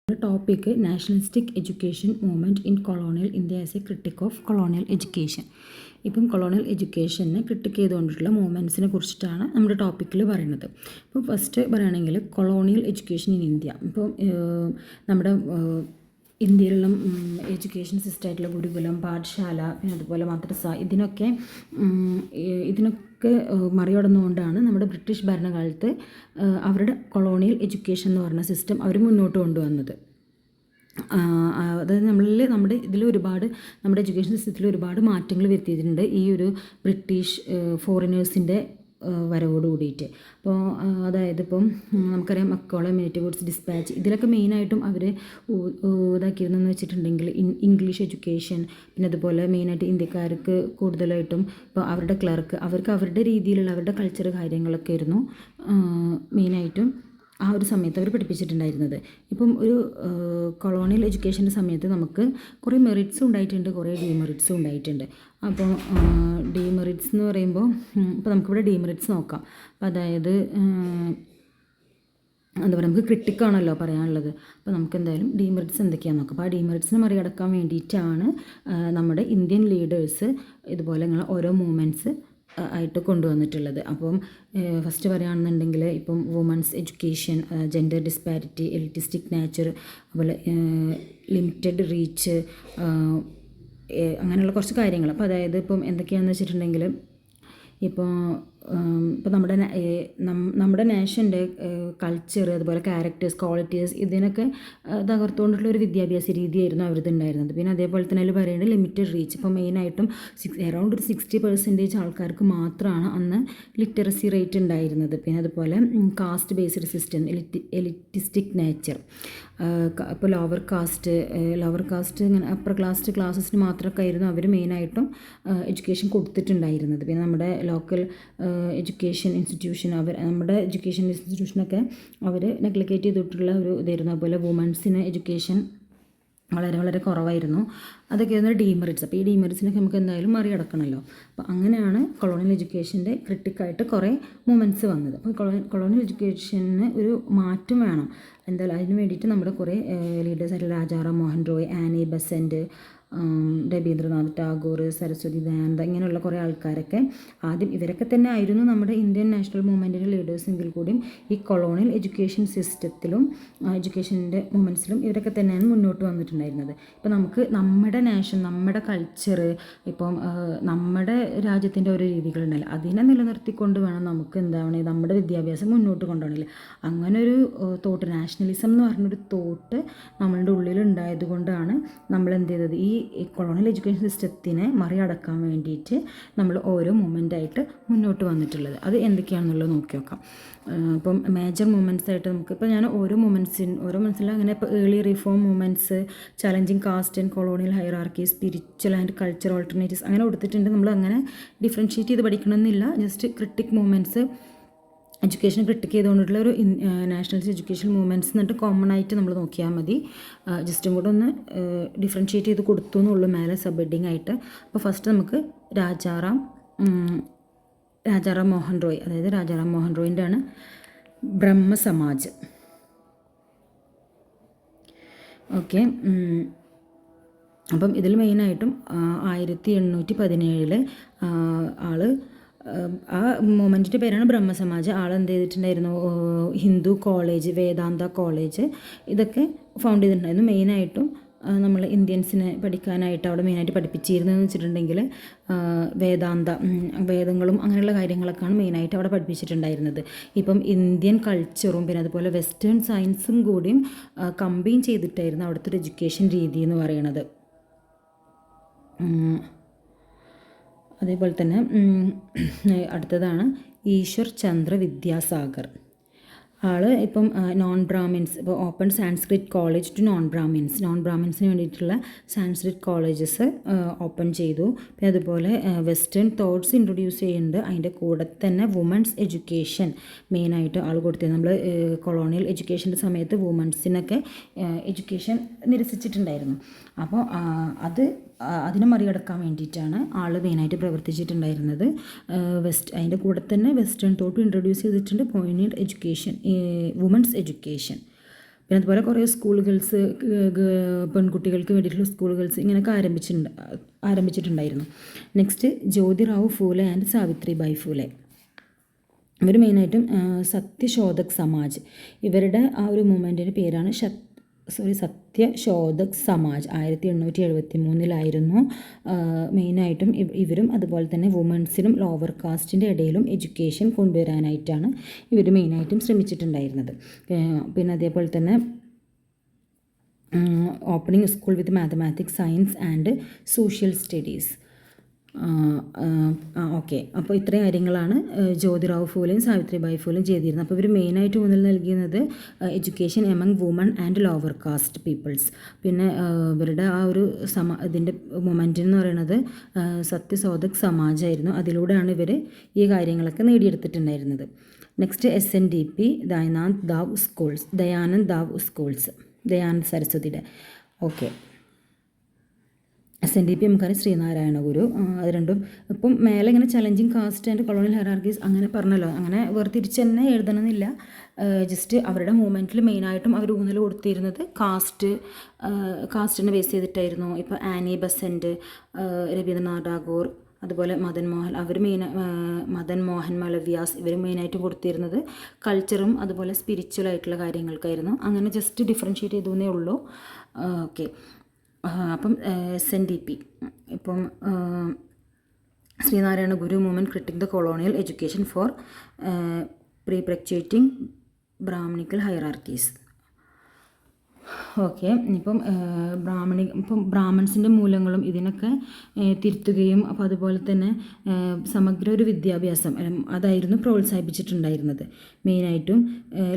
Topic nationalistic education movement in colonial India as a critic of colonial education. ഇപ്പം colonial എഡ്യൂക്കേഷനെ critic ചെയ്തുകൊണ്ടിട്ടുള്ള മൂവ്മെൻറ്റ്സിനെ കുറിച്ചിട്ടാണ് നമ്മുടെ ടോപ്പിക്കിൽ പറയുന്നത്. ഇപ്പോൾ ഫസ്റ്റ് പറയുകയാണെങ്കിൽ കൊളോണിയൽ എഡ്യൂക്കേഷൻ ഇൻ ഇന്ത്യ. ഇപ്പോൾ നമ്മുടെ ഇന്ത്യയിലുള്ള എഡ്യൂക്കേഷൻ സിസ്റ്റമായിട്ടുള്ള ഗുരുകുലം, പാഠശാല, പിന്നെ അതുപോലെ മദ്രസ, ഇതിനൊക്കെ മറികടന്നുകൊണ്ടാണ് നമ്മുടെ ബ്രിട്ടീഷ് ഭരണകാലത്ത് അവരുടെ കൊളോണിയൽ എഡ്യൂക്കേഷൻ എന്ന് പറഞ്ഞ സിസ്റ്റം അവർ മുന്നോട്ട് കൊണ്ടുവന്നത്. അതായത് നമ്മുടെ എഡ്യൂക്കേഷൻ സിസ്റ്റത്തിൽ ഒരുപാട് മാറ്റങ്ങൾ വരുത്തിയിട്ടുണ്ട് ഈ ഒരു ബ്രിട്ടീഷ് ഫോറിനേഴ്സിൻ്റെ വരവോട് കൂടിയിട്ട്. അപ്പോൾ അതായത് ഇപ്പം നമുക്കറിയാം മക്കോളെ മിലിറ്ററി ഗുഡ്സ് ഡിസ്പാച്ച്, ഇതിലൊക്കെ മെയിനായിട്ടും അവർ ഇതാക്കിയിരുന്നെന്ന് വെച്ചിട്ടുണ്ടെങ്കിൽ ഇംഗ്ലീഷ് എഡ്യൂക്കേഷൻ, പിന്നെ അതുപോലെ മെയിനായിട്ട് ഇന്ത്യക്കാർക്ക് കൂടുതലായിട്ടും ഇപ്പോൾ അവരുടെ ക്ലർക്ക് അവർക്ക് അവരുടെ രീതിയിലുള്ള അവരുടെ കൾച്ചർ കാര്യങ്ങളൊക്കെ ആയിരുന്നു മെയിനായിട്ടും ആ ഒരു സമയത്ത് അവർ പഠിപ്പിച്ചിട്ടുണ്ടായിരുന്നത്. ഇപ്പം ഒരു കൊളോണിയൽ എഡ്യൂക്കേഷൻ്റെ സമയത്ത് നമുക്ക് കുറേ മെറിറ്റ്സും ഉണ്ടായിട്ടുണ്ട്, കുറേ ഡീമെറിറ്റ്സും ഉണ്ടായിട്ടുണ്ട്. അപ്പോൾ ഡീമെറിറ്റ്സ് എന്ന് പറയുമ്പോൾ ഇപ്പോൾ നമുക്കിവിടെ ഡീമെറിറ്റ്സ് നോക്കാം. അപ്പോൾ അതായത് എന്താ പറയുക, നമുക്ക് ക്രിട്ടിക്കാണല്ലോ പറയാനുള്ളത്. അപ്പോൾ നമുക്ക് എന്തായാലും ഡീമെറിറ്റ്സ് എന്തൊക്കെയാണെന്ന് നോക്കാം. അപ്പോൾ ആ ഡീമെറിറ്റ്സിനെ മറികടക്കാൻ വേണ്ടിയിട്ടാണ് നമ്മുടെ ഇന്ത്യൻ ലീഡേഴ്സ് ഇതുപോലെ ഇങ്ങനെ ഓരോ മൂവ്മെൻറ്റ്സ് ആയിട്ട് കൊണ്ടുവന്നിട്ടുള്ളത്. അപ്പം ഫസ്റ്റ് പറയുകയാണെന്നുണ്ടെങ്കിൽ ഇപ്പം women's education, gender disparity, elitistic nature, അതുപോലെ ലിമിറ്റഡ് റീച്ച്, അങ്ങനെയുള്ള കുറച്ച് കാര്യങ്ങൾ. അപ്പോൾ അതായത് ഇപ്പം എന്തൊക്കെയാണെന്ന് വെച്ചിട്ടുണ്ടെങ്കിൽ ഇപ്പോൾ നമ്മുടെ നേഷൻ്റെ കൾച്ചർ, അതുപോലെ ക്യാരക്ടേഴ്സ്, ക്വാളിറ്റീസ്, ഇതിനൊക്കെ തകർത്തുകൊണ്ടുള്ള ഒരു വിദ്യാഭ്യാസ രീതിയായിരുന്നു അവരത് ഉണ്ടായിരുന്നത്. പിന്നെ അതേപോലെ തന്നെ അതിൽ പറയുന്നത് ലിമിറ്റഡ് റീച്ച്. ഇപ്പോൾ മെയിനായിട്ടും അറൗണ്ട് ഒരു 60% ആൾക്കാർക്ക് മാത്രമാണ് അന്ന് ലിറ്ററസി റേറ്റ് ഉണ്ടായിരുന്നത്. പിന്നെ അതുപോലെ കാസ്റ്റ് ബേസ്ഡ് സിസ്റ്റം, എലിറ്റിസ്റ്റിക് നേച്ചർ. ഇപ്പോൾ ലോവർ കാസ്റ്റ് ഇങ്ങനെ അപ്പർ ക്ലാസ്സസിന് മാത്രമൊക്കെ ആയിരുന്നു അവർ മെയിനായിട്ടും എഡ്യൂക്കേഷൻ കൊടുത്തിട്ടുണ്ടായിരുന്നത്. പിന്നെ നമ്മുടെ ലോക്കൽ എഡ്യൂക്കേഷൻ ഇൻസ്റ്റിറ്റ്യൂഷൻ നമ്മുടെ എഡ്യൂക്കേഷൻ ഇൻസ്റ്റിറ്റ്യൂഷനൊക്കെ അവർ നെഗ്ലിഗേറ്റ് ചെയ്തിട്ടുള്ള ഒരു ഇതായിരുന്നു. അതുപോലെ വുമൻസിന് എഡ്യൂക്കേഷൻ വളരെ കുറവായിരുന്നു. അതൊക്കെയായിരുന്നു ഡീമെറിറ്റ്സ്. അപ്പോൾ ഈ ഡീമെറിറ്റ്സിനൊക്കെ നമുക്ക് എന്തായാലും മറികടക്കണമല്ലോ. അപ്പോൾ അങ്ങനെയാണ് കൊളോണിയൽ എഡ്യൂക്കേഷൻ്റെ ക്രിട്ടിക്കായിട്ട് കുറേ മൂവ്മെൻറ്റ്സ് വന്നത്. അപ്പോൾ കൊളോണിയൽ എഡ്യൂക്കേഷന് ഒരു മാറ്റം വേണം. എന്തായാലും അതിന് വേണ്ടിയിട്ട് നമ്മുടെ കുറേ ലീഡേഴ്സായിട്ടുള്ള രാജാറാം മോഹൻ റോയ്, ആനി ബെസൻറ്റ്, രവീന്ദ്രനാഥ് ടാഗോർ, സരസ്വതി ദയാനന്ദ, ഇങ്ങനെയുള്ള കുറേ ആൾക്കാരൊക്കെ ആദ്യം ഇവരൊക്കെ തന്നെ ആയിരുന്നു നമ്മുടെ ഇന്ത്യൻ നാഷണൽ മൂവ്മെൻറ്റിൻ്റെ ലീഡേഴ്സ് എങ്കിൽ കൂടിയും ഈ കൊളോണിയൽ എഡ്യൂക്കേഷൻ സിസ്റ്റത്തിലും എഡ്യൂക്കേഷൻ്റെ മൂവ്മെൻറ്റ്സിലും ഇവരൊക്കെ തന്നെയാണ് മുന്നോട്ട് വന്നിട്ടുണ്ടായിരുന്നത്. ഇപ്പോൾ നമുക്ക് നമ്മുടെ നാഷൻ, നമ്മുടെ കൾച്ചർ, ഇപ്പം നമ്മുടെ രാജ്യത്തിൻ്റെ ഓരോ രീതികളുണ്ടല്ലോ, അതിനെ നിലനിർത്തിക്കൊണ്ട് വേണം നമുക്ക് എന്താണ് നമ്മുടെ വിദ്യാഭ്യാസം മുന്നോട്ട് കൊണ്ടുപോകണമെങ്കിൽ. അങ്ങനെ ഒരു തോട്ട്, നാഷണലിസം എന്ന് പറഞ്ഞൊരു തോട്ട് നമ്മളുടെ ഉള്ളിൽ ഉണ്ടായത് കൊണ്ടാണ് നമ്മൾ എന്ത് ചെയ്തത്, ഈ കൊളോണിയൽ എഡ്യൂക്കേഷൻ സിസ്റ്റത്തിനെ മറികടക്കാൻ വേണ്ടിയിട്ട് നമ്മൾ ഓരോ മൂവ്മെൻ്റായിട്ട് മുന്നോട്ട് വന്നിട്ടുള്ളത്. അത് എന്തൊക്കെയാണെന്നുള്ളത് നോക്കി നോക്കാം. ഇപ്പം മേജർ മൂവ്മെൻറ്റ്സ് ആയിട്ട് നമുക്കിപ്പോൾ ഞാൻ ഓരോ മൂവ്മെൻറ്റ്സിലും അങ്ങനെ ഇപ്പോൾ early reform movements, challenging caste and colonial hierarchy, spiritual and culture alternatives അങ്ങനെ കൊടുത്തിട്ടുണ്ട്. നമ്മൾ അങ്ങനെ ഡിഫറൻഷ്യേറ്റ് ചെയ്ത് പഠിക്കണമെന്നില്ല. Just critique movements, education critique ചെയ്തുകൊണ്ടുള്ള ഒരു നാഷണലിസ്റ്റ് എഡ്യൂക്കേഷൻ മൂവ്മെൻറ്റ്സ് എന്നിട്ട് കോമൺ ആയിട്ട് നമ്മൾ നോക്കിയാൽ മതി. ജസ്റ്റും കൂടെ ഒന്ന് ഡിഫറൻഷ്യേറ്റ് ചെയ്ത് കൊടുത്തു എന്നുള്ളൂ മേലെ സബ് ഹെഡിങ് ആയിട്ട്. അപ്പോൾ ഫസ്റ്റ് നമുക്ക് രാജാറാം മോഹൻ റോയ്, അതായത് രാജാറാം മോഹൻ റോയിൻ്റെ ആണ് ബ്രഹ്മസമാജ്. ഓക്കെ. അപ്പം ഇതിൽ മെയിനായിട്ടും 1817 ആള്, ആ മൂവ്മെൻറ്റിൻ്റെ പേരാണ് ബ്രഹ്മസമാജ്. ആളെന്ത് ചെയ്തിട്ടുണ്ടായിരുന്നു, ഹിന്ദു കോളേജ്, വേദാന്ത കോളേജ്, ഇതൊക്കെ ഫൗണ്ട് ചെയ്തിട്ടുണ്ടായിരുന്നു. മെയിനായിട്ടും നമ്മൾ ഇന്ത്യൻസിനെ പഠിക്കാനായിട്ട് അവിടെ മെയിനായിട്ട് പഠിപ്പിച്ചിരുന്നതെന്ന് വെച്ചിട്ടുണ്ടെങ്കിൽ വേദങ്ങളും അങ്ങനെയുള്ള കാര്യങ്ങളൊക്കെയാണ് മെയിനായിട്ട് അവിടെ പഠിപ്പിച്ചിട്ടുണ്ടായിരുന്നത്. ഇപ്പം ഇന്ത്യൻ കൾച്ചറും പിന്നെ അതുപോലെ വെസ്റ്റേൺ സയൻസും കൂടിയും കമ്പൈൻ ചെയ്തിട്ടായിരുന്നു അവിടുത്തെ ഒരു എഡ്യൂക്കേഷൻ രീതി എന്ന് പറയുന്നത്. അതേപോലെ തന്നെ അടുത്തതാണ് ഈശ്വർ ചന്ദ്ര വിദ്യാസാഗർ. ഇപ്പം നോൺ ബ്രാഹ്മിൻസ്, ഇപ്പോൾ open Sanskrit college to non ബ്രാഹ്മിൻസിന് വേണ്ടിയിട്ടുള്ള സാൻസ്ക്രിറ്റ് കോളേജസ് ഓപ്പൺ ചെയ്തു. പിന്നെ അതുപോലെ വെസ്റ്റേൺ തോട്ട്സ് ഇൻട്രൊഡ്യൂസ് ചെയ്യുന്നുണ്ട്. അതിൻ്റെ കൂടെ തന്നെ വുമൻസ് എഡ്യൂക്കേഷൻ മെയിനായിട്ട് ആൾ കൊടുത്തത്. നമ്മൾ കൊളോണിയൽ എഡ്യൂക്കേഷൻ്റെ സമയത്ത് വുമൻസിനൊക്കെ എഡ്യൂക്കേഷൻ നിരസിച്ചിട്ടുണ്ടായിരുന്നു. അപ്പോൾ അതിനെ മറികടക്കാൻ വേണ്ടിയിട്ടാണ് ആൾ മെയിനായിട്ട് പ്രവർത്തിച്ചിട്ടുണ്ടായിരുന്നത്. അതിൻ്റെ കൂടെ തന്നെ വെസ്റ്റേൺ തോട്ട് ഇൻട്രൊഡ്യൂസ് ചെയ്തിട്ടുണ്ട്, പോയിൻറ്റ് എഡ്യൂക്കേഷൻ, വുമൻസ് എഡ്യൂക്കേഷൻ. പിന്നെ അതുപോലെ കുറേ സ്കൂളുകൾസ് പെൺകുട്ടികൾക്ക് വേണ്ടിയിട്ടുള്ള സ്കൂളുകൾസ് ഇങ്ങനെയൊക്കെ ആരംഭിച്ചിട്ടുണ്ടായിരുന്നു. Next Jyotirao Phule and Savitribai Phule. ഇവർ മെയിനായിട്ടും സത്യശോധക് സമാജ്, ഇവരുടെ ആ ഒരു മൂവ്മെൻറ്റിൻ്റെ പേരാണ് സത്യശോധക് സമാജ്. 1873 മെയിനായിട്ടും ഇവരും അതുപോലെ തന്നെ വുമൻസിനും ലോവർ കാസ്റ്റിൻ്റെ ഇടയിലും എഡ്യൂക്കേഷൻ കൊണ്ടുവരാനായിട്ടാണ് ഇവർ മെയിനായിട്ടും ശ്രമിച്ചിട്ടുണ്ടായിരുന്നത്. പിന്നെ അതേപോലെ തന്നെ opening school with mathematics, science and social studies. Okay, അപ്പോൾ ഇത്രയും കാര്യങ്ങളാണ് ജ്യോതിറാവു ഫൂലെയും സാവിത്രിബായി ഫൂലെയും ചെയ്തിരുന്നത്. അപ്പോൾ ഇവർ മെയിനായിട്ട് ഊന്നൽ നൽകുന്നത് education among women and lower caste peoples. പിന്നെ ഇവരുടെ ആ ഒരു ഇതിൻ്റെ മൊമെൻ്റ് എന്ന് പറയുന്നത് സത്യശോധക് സമാജായിരുന്നു. അതിലൂടെയാണ് ഇവർ ഈ കാര്യങ്ങളൊക്കെ നേടിയെടുത്തിട്ടുണ്ടായിരുന്നത്. Next SNDP Dayanand DAV schools, Dayanand സരസ്വതിയുടെ. ഓക്കെ, SNDP നമുക്കറിയാം ശ്രീനാരായണ ഗുരു. അത് രണ്ടും ഇപ്പം മേലെ ഇങ്ങനെ challenging caste and colonial hierarchies അങ്ങനെ പറഞ്ഞല്ലോ, അങ്ങനെ വേർതിരിച്ച് തന്നെ എഴുതണമെന്നില്ല. ജസ്റ്റ് അവരുടെ മൂവ്മെൻറ്റിൽ മെയിനായിട്ടും അവർ ഊന്നൽ കൊടുത്തിരുന്നത് കാസ്റ്റിനെ ബേസ് ചെയ്തിട്ടായിരുന്നു. ഇപ്പോൾ ആനി ബസൻറ്റ്, രവീന്ദ്രനാഥ് ടാഗോർ, അതുപോലെ മദൻ മോഹൻ മലവ്യാസ്, ഇവർ മെയിനായിട്ട് കൊടുത്തിരുന്നത് കൾച്ചറും അതുപോലെ സ്പിരിച്വൽ ആയിട്ടുള്ള കാര്യങ്ങൾക്കായിരുന്നു. അങ്ങനെ ജസ്റ്റ് ഡിഫറൻഷ്യേറ്റ് ചെയ്തേ ഉള്ളൂ. ഓക്കെ, അപ്പം SNDP ഇപ്പം Sreenarayana Guru movement critique the colonial education for perpetuating brahmanical hierarchies. Okay, ഇപ്പം ബ്രാഹ്മൺസിൻ്റെ മൂലങ്ങളും ഇതിനൊക്കെ തിരുത്തുകയും അപ്പോൾ അതുപോലെ തന്നെ സമഗ്ര ഒരു വിദ്യാഭ്യാസം അതായിരുന്നു പ്രോത്സാഹിപ്പിച്ചിട്ടുണ്ടായിരുന്നത്. മെയിനായിട്ടും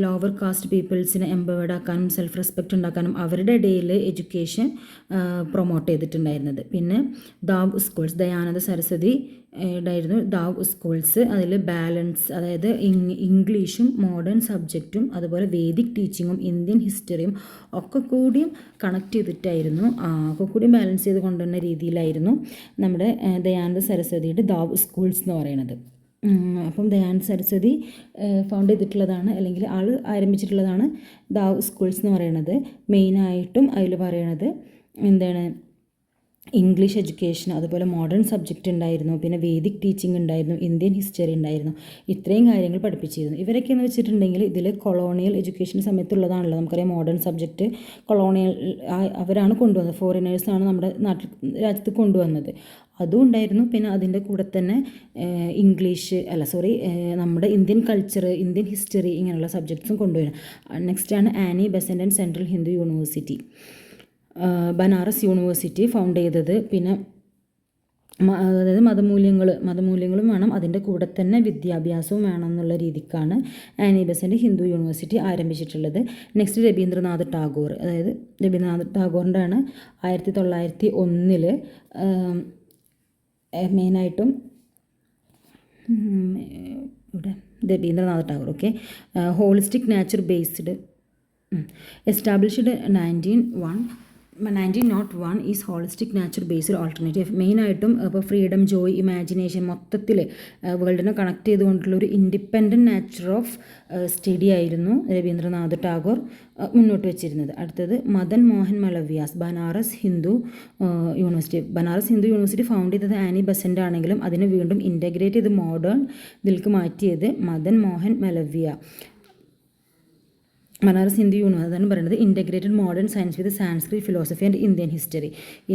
ലോവർ കാസ്റ്റ് പീപ്പിൾസിനെ എംപവേർഡ് ആക്കാനും സെൽഫ് റെസ്പെക്റ്റ് ഉണ്ടാക്കാനും അവരുടെ ഇടയിൽ എഡ്യൂക്കേഷൻ പ്രൊമോട്ട് ചെയ്തിട്ടുണ്ടായിരുന്നത്. പിന്നെ ദാവ് സ്കൂൾസ്, ദയാനന്ദ സരസ്വതി ായിരുന്നു ദാവ് സ്കൂൾസ്. അതിൽ ബാലൻസ്, അതായത് ഇംഗ്ലീഷും മോഡേൺ സബ്ജക്റ്റും അതുപോലെ വേദിക് ടീച്ചിങ്ങും ഇന്ത്യൻ ഹിസ്റ്ററിയും ഒക്കെ കൂടിയും കണക്ട് ചെയ്തിട്ടായിരുന്നു, ഒക്കെ കൂടിയും ബാലൻസ് ചെയ്ത് കൊണ്ടുവന്ന രീതിയിലായിരുന്നു നമ്മുടെ ദയാനന്ദ സരസ്വതിയുടെ ദാവ് സ്കൂൾസ് എന്ന് പറയുന്നത്. അപ്പം ദയാനന്ദ സരസ്വതി ഫൗണ്ട് ചെയ്തിട്ടുള്ളതാണ്, അല്ലെങ്കിൽ ആൾ ആരംഭിച്ചിട്ടുള്ളതാണ് ദാവ് സ്കൂൾസ് എന്ന് പറയുന്നത്. മെയിനായിട്ടും അതിൽ പറയണത് എന്താണ്, ഇംഗ്ലീഷ് എഡ്യൂക്കേഷൻ, അതുപോലെ മോഡേൺ സബ്ജക്റ്റ് ഉണ്ടായിരുന്നു, പിന്നെ വേദിക് ടീച്ചിങ് ഉണ്ടായിരുന്നു, ഇന്ത്യൻ ഹിസ്റ്ററി ഉണ്ടായിരുന്നു. ഇത്രയും കാര്യങ്ങൾ പഠിപ്പിച്ചിരുന്നു. ഇവരൊക്കെ എന്ന് വെച്ചിട്ടുണ്ടെങ്കിൽ ഇതിൽ കൊളോണിയൽ എഡ്യൂക്കേഷൻ സമയത്തുള്ളതാണല്ലോ. നമുക്കറിയാം മോഡേൺ സബ്ജക്റ്റ് കൊളോണിയൽ അവരാണ് കൊണ്ടുവന്നത്, ഫോറിനേഴ്സാണ് നമ്മുടെ രാജ്യത്ത് കൊണ്ടുവന്നത്. അതും ഉണ്ടായിരുന്നു. പിന്നെ അതിൻ്റെ കൂടെ തന്നെ നമ്മുടെ ഇന്ത്യൻ കൾച്ചർ, ഇന്ത്യൻ ഹിസ്റ്ററി ഇങ്ങനെയുള്ള സബ്ജക്ട്സും കൊണ്ടുവരും. നെക്സ്റ്റാണ് Annie Besant and central Hindu university, Banaras university found ചെയ്തത്. പിന്നെ അതായത് മതമൂല്യങ്ങളും വേണം, അതിൻ്റെ കൂടെ തന്നെ വിദ്യാഭ്യാസവും വേണം എന്നുള്ള രീതിക്കാണ് ആനി ബെസൻ്റ് ഹിന്ദു യൂണിവേഴ്സിറ്റി ആരംഭിച്ചിട്ടുള്ളത്. നെക്സ്റ്റ് രവീന്ദ്രനാഥ് ടാഗോർ, അതായത് രവീന്ദ്രനാഥ് ടാഗോറിൻ്റെ ആണ് 1901 മെയിനായിട്ടും ഇവിടെ Rabindranath Tagore. Okay, holistic nature based established 1901 is holistic nature based alternative. മെയിനായിട്ടും ഇപ്പോൾ ഫ്രീഡം, ജോയ്, ഇമാജിനേഷൻ മൊത്തത്തിൽ വേൾഡിനെ കണക്ട് ചെയ്തുകൊണ്ടുള്ള ഒരു ഇൻഡിപെൻഡൻറ്റ് നാച്ചർ ഓഫ് സ്റ്റഡി ആയിരുന്നു രവീന്ദ്രനാഥ് ടാഗോർ മുന്നോട്ട് വെച്ചിരുന്നത്. അടുത്തത് മദൻ മോഹൻ മലവ്യാസ്, ബനാറസ് ഹിന്ദു യൂണിവേഴ്സിറ്റി ഫൗണ്ട് ചെയ്തത് ആനി ബസൻ്റ് ആണെങ്കിലും അതിനെ വീണ്ടും ഇൻ്റഗ്രേറ്റ് ചെയ്ത് മോഡേൺ ഇതിലേക്ക് മാറ്റിയത് മദൻ മോഹൻ മലവ്യ. ബനാറസ് ഹിന്ദു യൂണിവേഴ്സിറ്റി അതാണ് പറയുന്നത് integrated modern science with Sanskrit philosophy and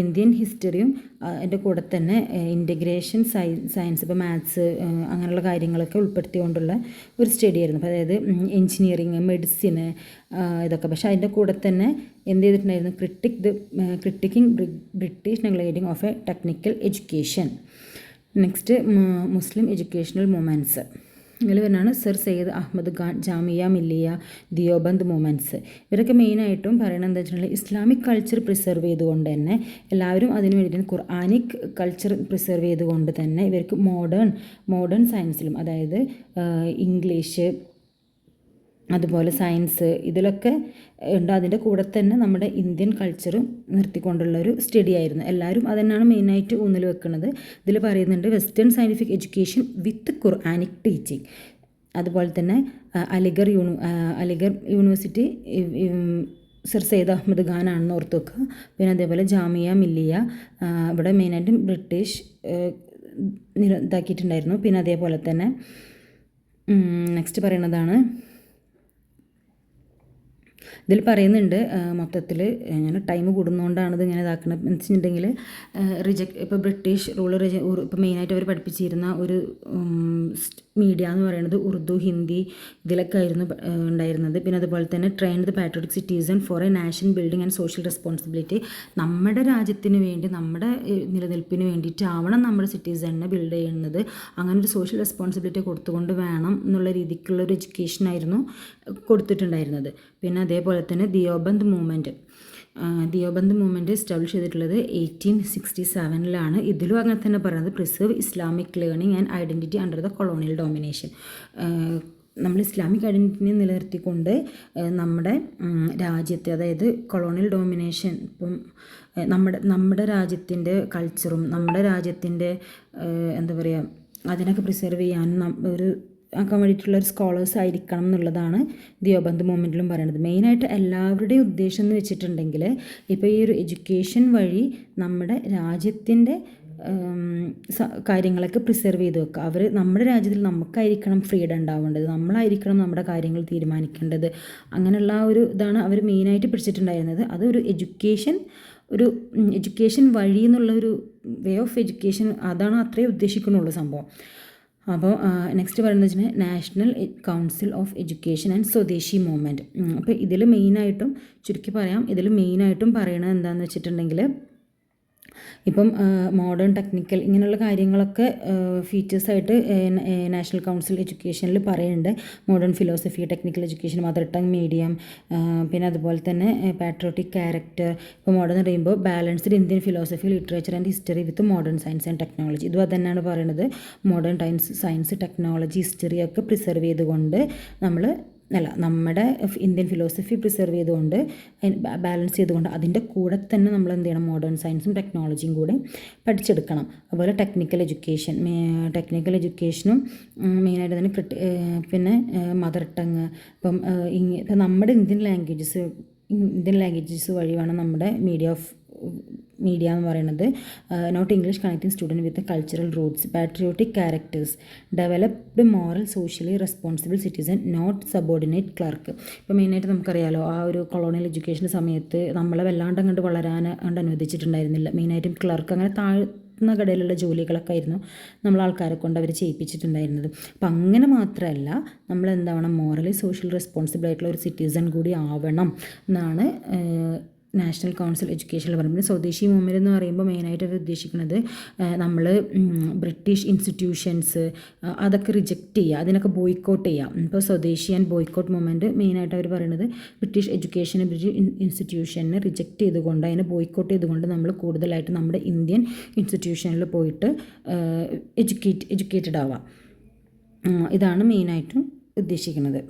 Indian ഹിസ്റ്ററിയും അതിൻ്റെ കൂടെ തന്നെ ഇൻ്റഗ്രേഷൻ സയൻസ്, ഇപ്പോൾ മാത്സ് അങ്ങനെയുള്ള കാര്യങ്ങളൊക്കെ ഉൾപ്പെടുത്തിക്കൊണ്ടുള്ള ഒരു സ്റ്റഡി ആയിരുന്നു. അപ്പോൾ അതായത് എഞ്ചിനീയറിങ്, മെഡിസിന് ഇതൊക്കെ. പക്ഷേ അതിൻ്റെ കൂടെ തന്നെ എന്ത് ചെയ്തിട്ടുണ്ടായിരുന്നു, critiquing British neglecting of a technical education. Next Muslim educational movements, ഇതിൽ വരുന്നതാണ് സർ സയ്യിദ് അഹമ്മദ് ഖാൻ, ജാമിയ മില്ലിയ, ദിയോബന്ദ് മൂവ്മെൻറ്റ്സ്. ഇവരൊക്കെ മെയിനായിട്ടും പറയണത് എന്താ വെച്ചിട്ടുണ്ടെങ്കിൽ ഇസ്ലാമിക് കൾച്ചർ പ്രിസർവ് ചെയ്തുകൊണ്ട് തന്നെ എല്ലാവരും അതിന് വേണ്ടിയിട്ട് ഖുർആനിക് കൾച്ചർ പ്രിസർവ് ചെയ്തുകൊണ്ട് തന്നെ ഇവർക്ക് മോഡേൺ സയൻസിലും, അതായത് ഇംഗ്ലീഷ് അതുപോലെ സയൻസ് ഇതിലൊക്കെ ഉണ്ട്. അതിൻ്റെ കൂടെ തന്നെ നമ്മുടെ ഇന്ത്യൻ കൾച്ചറും നിർത്തിക്കൊണ്ടുള്ള ഒരു സ്റ്റഡി ആയിരുന്നു. എല്ലാവരും അതന്നെയാണ് മെയിനായിട്ട് ഊന്നൽ വെക്കുന്നത്. ഇതിൽ പറയുന്നുണ്ട് വെസ്റ്റേൺ സയൻറ്റിഫിക് എഡ്യൂക്കേഷൻ വിത്ത് ഖുർആനിക് ടീച്ചിങ്. അതുപോലെ തന്നെ അലിഗർ യൂണിവേഴ്സിറ്റി സർ സെയ്ദ് അഹമ്മദ് ഖാൻ ആണെന്ന് ഓർത്ത് വെക്കുക. പിന്നെ അതേപോലെ ജാമിയ മില്ലിയ, ഇവിടെ മെയിനായിട്ടും ബ്രിട്ടീഷ് ഇതാക്കിയിട്ടുണ്ടായിരുന്നു. പിന്നെ അതേപോലെ തന്നെ നെക്സ്റ്റ് പറയുന്നതാണ്, ഇതിൽ പറയുന്നുണ്ട് മൊത്തത്തിൽ, ഞാൻ ടൈം കൂടുന്നതുകൊണ്ടാണ് ഇതിങ്ങനെ ഇതാക്കുന്നത്. എന്ന് വെച്ചിട്ടുണ്ടെങ്കിൽ ഇപ്പോൾ ബ്രിട്ടീഷ് റൂളർ ഇപ്പോൾ മെയിനായിട്ട് അവർ പഠിപ്പിച്ചിരുന്ന ഒരു മീഡിയ എന്ന് പറയുന്നത് ഉറുദു, ഹിന്ദി ഇതിലൊക്കെ ആയിരുന്നു ഉണ്ടായിരുന്നത്. പിന്നെ അതുപോലെ തന്നെ train the patriotic citizen four A nation building and social responsibility. നമ്മുടെ രാജ്യത്തിന് വേണ്ടി, നമ്മുടെ നിലനിൽപ്പിന് വേണ്ടിയിട്ടാവണം നമ്മുടെ സിറ്റിസണിനെ ബിൽഡ് ചെയ്യുന്നത്. അങ്ങനെ ഒരു സോഷ്യൽ റെസ്പോൺസിബിലിറ്റി കൊടുത്തുകൊണ്ട് വേണം എന്നുള്ള രീതിക്കുള്ള ഒരു എഡ്യൂക്കേഷനായിരുന്നു കൊടുത്തിട്ടുണ്ടായിരുന്നത്. പിന്നെ അതേപോലെ തന്നെ ദിയോബന്ദ് മൂവ്മെൻറ്റ് എസ്റ്റാബ്ലിഷ് ചെയ്തിട്ടുള്ളത് 1867 ഇതിലും അങ്ങനെ തന്നെ പറയുന്നത് preserve Islamic learning and identity under the colonial domination. നമ്മൾ ഇസ്ലാമിക് ഐഡൻറ്റിറ്റിനെ നിലനിർത്തിക്കൊണ്ട് നമ്മുടെ രാജ്യത്തെ, അതായത് കൊളോണിയൽ ഡോമിനേഷൻ, ഇപ്പം നമ്മുടെ രാജ്യത്തിൻ്റെ കൾച്ചറും നമ്മുടെ രാജ്യത്തിൻ്റെ എന്താ പറയുക അതിനൊക്കെ പ്രിസർവ് ചെയ്യാനും ആക്കാൻ വേണ്ടിയിട്ടുള്ള ഒരു സ്കോളേഴ്സ് ആയിരിക്കണം എന്നുള്ളതാണ് ദിയോബന്ദ് മൂവ്മെൻറ്റിലും പറയുന്നത്. മെയിനായിട്ട് എല്ലാവരുടെയും ഉദ്ദേശം എന്ന് വെച്ചിട്ടുണ്ടെങ്കിൽ ഇപ്പോൾ ഈ ഒരു എഡ്യൂക്കേഷൻ വഴി നമ്മുടെ രാജ്യത്തിൻ്റെ കാര്യങ്ങളൊക്കെ പ്രിസർവ് ചെയ്ത് വെക്കുക. നമ്മുടെ രാജ്യത്തിൽ നമുക്കായിരിക്കണം ഫ്രീഡം ഉണ്ടാവേണ്ടത്, നമ്മളായിരിക്കണം നമ്മുടെ കാര്യങ്ങൾ തീരുമാനിക്കേണ്ടത്. അങ്ങനെയുള്ള ഒരു ഇതാണ് അവർ മെയിനായിട്ട് പിടിച്ചിട്ടുണ്ടായിരുന്നത്. അത് ഒരു എഡ്യൂക്കേഷൻ വഴി എന്നുള്ള ഒരു വേ ഓഫ് എഡ്യൂക്കേഷൻ, അതാണ് അത്രേ ഉദ്ദേശിക്കുന്നുള്ളൂ സംഭവം. അപ്പോൾ നെക്സ്റ്റ് പറയുന്നത് വെച്ചാൽ national council of education and സ്വദേശി മൂവ്മെൻറ്റ്. അപ്പോൾ ഇതിൽ മെയിനായിട്ടും ചുരുക്കി പറയാം, ഇതിൽ മെയിനായിട്ടും പറയണത് എന്താണെന്ന് വെച്ചിട്ടുണ്ടെങ്കിൽ, ഇപ്പം മോഡേൺ ടെക്നിക്കൽ ഇങ്ങനെയുള്ള കാര്യങ്ങളൊക്കെ ഫീച്ചേഴ്സായിട്ട് നാഷണൽ കൗൺസിൽ എഡ്യൂക്കേഷനിൽ പറയുന്നുണ്ട്. Modern philosophy, technical education, mother tongue medium, പിന്നെ അതുപോലെ തന്നെ പാട്രിയോട്ടിക് ക്യാരക്ടർ. ഇപ്പോൾ മോഡേൺ എന്ന് പറയുമ്പോൾ balanced Indian philosophy, literature and history with modern science and technology. ഇതും അതന്നെയാണ് പറയുന്നത്. മോഡേൺ സയൻസ്, ടെക്നോളജി, ഹിസ്റ്ററി ഒക്കെ പ്രിസർവ് ചെയ്തുകൊണ്ട് നമ്മുടെ ഇന്ത്യൻ ഫിലോസഫി പ്രിസർവ് ചെയ്തുകൊണ്ട് ബാലൻസ് ചെയ്തുകൊണ്ട് അതിൻ്റെ കൂടെ തന്നെ നമ്മൾ എന്ത് ചെയ്യണം, മോഡേൺ സയൻസും ടെക്നോളജിയും കൂടെ പഠിച്ചെടുക്കണം. അതുപോലെ ടെക്നിക്കൽ എഡ്യൂക്കേഷനും മെയിനായിട്ട് തന്നെ പിന്നെ മദർ ടങ്. ഇപ്പം നമ്മുടെ ഇന്ത്യൻ ലാംഗ്വേജസ് വഴി വേണം നമ്മുടെ മീഡിയ എന്ന് പറയുന്നത്. Not English connecting student with cultural roots, patriotic characters, developed moral socially responsible citizen, not subordinate clerk. ഇപ്പോൾ മെയിനായിട്ട് നമുക്കറിയാലോ, ആ ഒരു കൊളോണിയൽ എഡ്യൂക്കേഷൻ സമയത്ത് നമ്മളെ വല്ലാണ്ട് അങ്ങോട്ട് വളരാൻ അനുവദിച്ചിട്ടുണ്ടായിരുന്നില്ല. മെയിനായിട്ടും ക്ലർക്ക്, അങ്ങനെ താഴ്ന്ന കടയിലുള്ള ജോലികളൊക്കെ ആയിരുന്നു നമ്മൾ ആൾക്കാരെ കൊണ്ട് അവർ ചെയ്യിപ്പിച്ചിട്ടുണ്ടായിരുന്നത്. അപ്പം അങ്ങനെ മാത്രമല്ല, നമ്മൾ എന്താവണം, മോറലി സോഷ്യൽ റെസ്പോൺസിബിൾ ആയിട്ടുള്ള ഒരു സിറ്റിസൺ കൂടി ആവണം എന്നാണ് നാഷണൽ കൗൺസിൽ എഡ്യൂക്കേഷനിൽ പറയുന്നത്. സ്വദേശി മൂവ്മെൻറ്റ് എന്ന് പറയുമ്പോൾ മെയിനായിട്ട് അവർ ഉദ്ദേശിക്കുന്നത് നമ്മൾ ബ്രിട്ടീഷ് ഇൻസ്റ്റിറ്റ്യൂഷൻസ് അതൊക്കെ റിജക്റ്റ് ചെയ്യുക, അതിനൊക്കെ ബോയ്ക്കോട്ട് ചെയ്യുക. ഇപ്പോൾ സ്വദേശി ആൻഡ് ബോയ്ക്കോട്ട് മൂവ്മെൻറ്റ് മെയിനായിട്ട് അവർ പറയുന്നത് ബ്രിട്ടീഷ് ബ്രിട്ടീഷ് ഇൻസ്റ്റിറ്റ്യൂഷനെ റിജക്റ്റ് ചെയ്തുകൊണ്ട്, അതിനെ ബോയ്ക്കോട്ട് ചെയ്തുകൊണ്ട് നമ്മൾ കൂടുതലായിട്ട് നമ്മുടെ ഇന്ത്യൻ ഇൻസ്റ്റിറ്റ്യൂഷനിൽ പോയിട്ട് എഡ്യൂക്കേറ്റഡ് ആവുക. ഇതാണ് മെയിനായിട്ടും ഉദ്ദേശിക്കുന്നത്.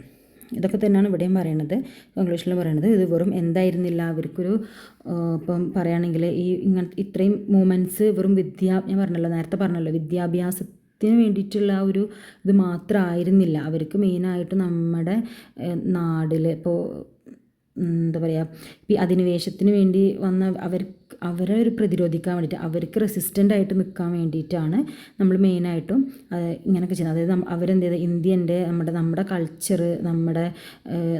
ഇതൊക്കെ തന്നെയാണ് ഇവിടെയും പറയുന്നത്, ഇംഗ്ലീഷിൽ പറയുന്നത്. ഇത് വെറും എന്തായിരുന്നില്ല, അവർക്കൊരു ഇപ്പം പറയുകയാണെങ്കിൽ ഇത്രയും മൂമെൻറ്റ്സ് വെറും നേരത്തെ പറഞ്ഞല്ലോ വിദ്യാഭ്യാസത്തിന് വേണ്ടിയിട്ടുള്ള ഒരു ഇത് മാത്രമായിരുന്നില്ല. അവർക്ക് മെയിനായിട്ട് നമ്മുടെ നാട്ടിൽ ഇപ്പോൾ എന്താ പറയുക, ഈ അധിനിവേശത്തിന് വേണ്ടി വന്ന അവരെ ഒരു പ്രതിരോധിക്കാൻ വേണ്ടിയിട്ട്, അവർക്ക് റെസിസ്റ്റൻ്റായിട്ട് നിൽക്കാൻ വേണ്ടിയിട്ടാണ് നമ്മൾ മെയിനായിട്ടും ഇങ്ങനെയൊക്കെ ചെയ്യുന്നത്. അതായത് അവരെന്ത് ചെയ്തു, ഇന്ത്യൻ്റെ നമ്മുടെ കൾച്ചർ,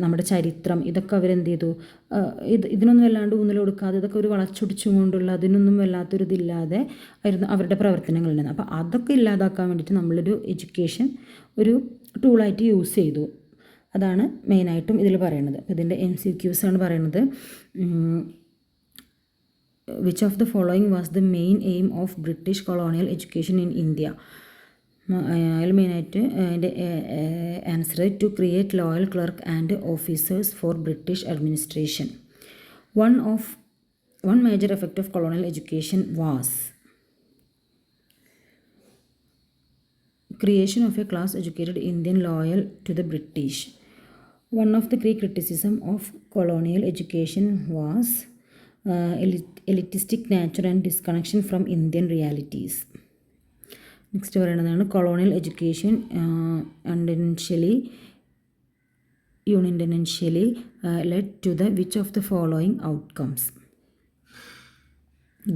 നമ്മുടെ ചരിത്രം, ഇതൊക്കെ അവരെന്ത് ചെയ്തു, ഇതിനൊന്നും വല്ലാണ്ട് ഊന്നൽ കൊടുക്കാതെ ഇതൊക്കെ ഒരു വളച്ചൊടിച്ചും കൊണ്ടുള്ള അതിനൊന്നും വല്ലാത്തൊരിതില്ലാതെ ആയിരുന്നു അവരുടെ പ്രവർത്തനങ്ങളുണ്ടായിരുന്നു. അപ്പോൾ അതൊക്കെ ഇല്ലാതാക്കാൻ വേണ്ടിയിട്ട് നമ്മളൊരു എഡ്യൂക്കേഷൻ ഒരു ടൂളായിട്ട് യൂസ് ചെയ്തു. അതാണ് മെയിനായിട്ടും ഇതിൽ പറയുന്നത്. ഇതിൻ്റെ MCQs ആണ് പറയുന്നത്. Which of the following was the main aim of British colonial education in India? അതിൽ മെയിനായിട്ട് അതിൻ്റെ answer to create loyal clerk and officers for British administration. One major effect of colonial education was creation of a class educated Indian loyal to the British. One of the key criticism of colonial education was elitistic nature and disconnection from Indian realities. Next പറയുന്നതാണ് colonial education unintentionally led to the which of the following outcomes?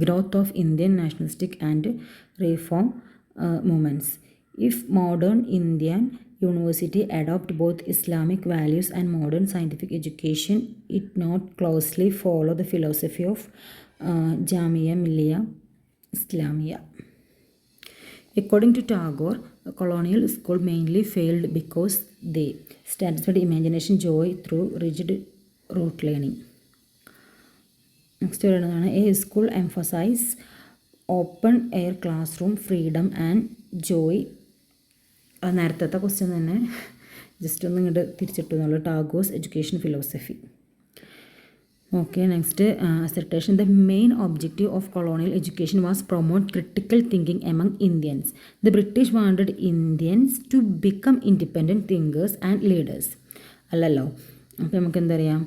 Growth of Indian nationalistic and reform movements. If modern Indian university adopt both Islamic values and modern scientific education, it not closely follow the philosophy of Jamia Millia Islamia. According to Tagore, colonial school mainly failed because they satisfied imagination joy through rigid rote learning. Next പറയുന്നതാണ് a school emphasize open air classroom freedom and joy. നേരത്തെ question തന്നെ just ഒന്ന് ഇങ്ങോട്ട് തിരിച്ചിട്ടു എന്നുള്ളൂ. Tagore's education philosophy. Okay, next assertion. The main objective of colonial education was promote critical thinking among Indians. The British wanted Indians to become independent thinkers and leaders. അല്ലല്ലോ. അപ്പോൾ നമുക്ക് എന്താ പറയാം,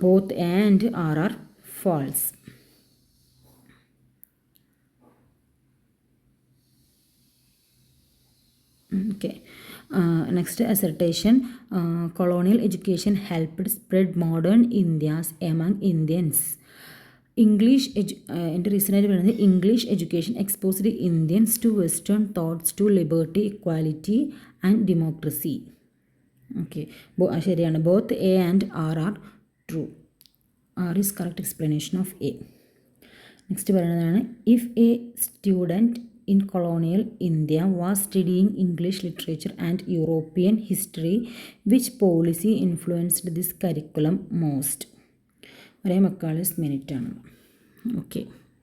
both and are false. Okay. Next assertion. Colonial education helped spread modern Indias among Indians. എൻ്റെ റീസണായിട്ട് പറയുന്നത് English education exposed Indians to western thoughts to liberty equality and democracy. Okay, ശരിയാണ്. Both A and R true. R is correct explanation of A. Next പറയുന്നതാണ് if a student in colonial India was studying English literature and European history, which policy influenced this curriculum most? ഒരേ മക്കാളസ് minute ആണ്. Okay.